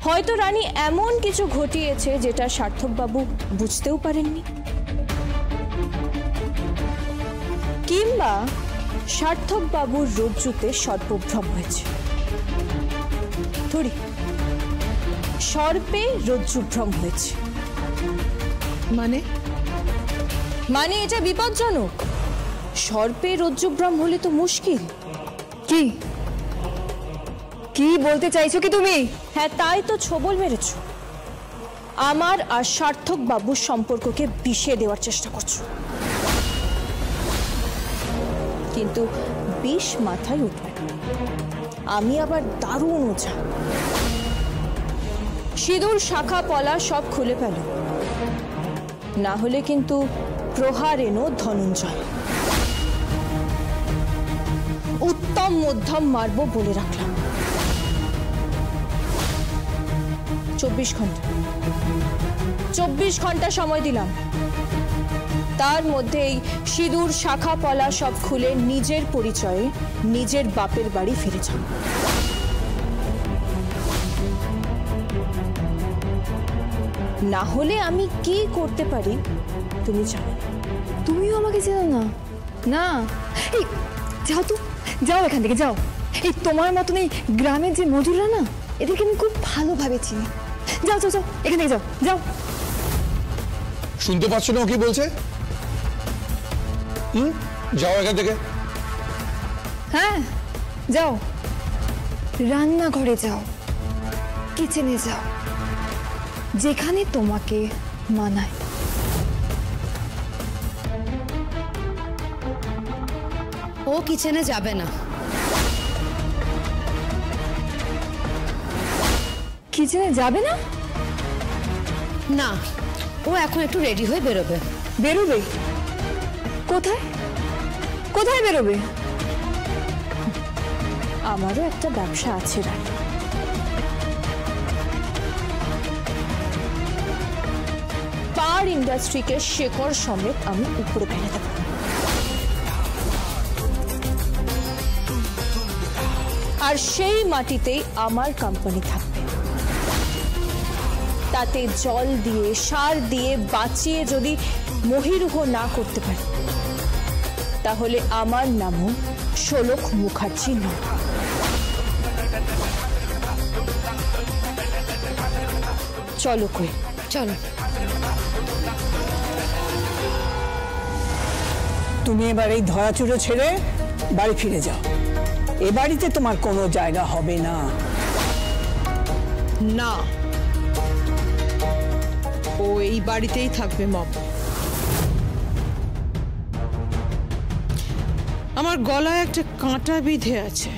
হয়তো রানী এমন কিছু ঘটিয়েছে যেটা সার্থকবাবু বুঝতেও পারেননি, কিংবা সার্থকবাবুর রজ্জুতে সর্পভ্রম হয়েছে। থরি সর্পে রজ্জুভ্রম হয়েছে। মানে এটা বিপজ্জনক। সর্পে রজ্জুভ্রম হলে তো মুশকিল। কি কি বলতে চাইছো কি তুমি? হ্যাঁ, তাই তো ছবল মেরেছ। আমার আর সার্থক বাবুর সম্পর্ককে বিষিয়ে দেওয়ার চেষ্টা করছো, কিন্তু বিষ মাথায় উঠবে না। আমি আবার দারুণ ওঝা। সিঁদুর শাখা পলা সব খুলে ফেল, না হলে কিন্তু প্রহার এনো ধনঞ্জয়। উত্তম মধ্যম মারব বলে রাখলাম। 24 ঘন্টা সময় দিলাম। তার মধ্যে এই সিঁদুর শাখা পলা সব খুলে নিজের পরিচয়ে নিজের বাপের বাড়ি ফিরে যাও। না হলে আমি কি করতে পারি তুমি জানো। তুমিও আমাকে চেনো না? না, এই যাও তো, যাও এখান থেকে যাও। এই তোমার মতন এই গ্রামের যে মজুররা না, এদেরকে আমি খুব ভালোভাবে চিনি। যাও যাও যাও, এখান থেকে যাও যাও। শুনতে পাচ্ছ না ও কি বলছে? যাও এখান থেকে। হ্যাঁ যাও, রান্নাঘরে যাও, কিচেনে যাও, যেখানে তোমাকে মানায়। ও কিচেনে যাবে না। কিচেনে যাবে না? না, ও এখন একটু রেডি হয়ে বেরোবে। বেরোবে? কোথায় কোথায় বেরোবে? আমারও একটা ব্যবসা আছে রানী। পার ইন্ডাস্ট্রিকে শেকড় সমেত আমি উপরে ফেলে দেব। আর সেই মাটিতেই আমার কোম্পানি থাকবে। তাতে জল দিয়ে সার দিয়ে বাঁচিয়ে যদি মহিরুহ না করতে পারি, তাহলে আমার নামও শোলক মুখার্জি নয়। চলো কই, চলো। তুমি এবার এই ধরাচুরো ছেড়ে বাড়ি ফিরে যাও। এ বাড়িতে তোমার কোনো জায়গা হবে না। না, ও এই বাড়িতেই থাকবে মম। আমার গলায় একটা কাঁটা বিঁধে আছে।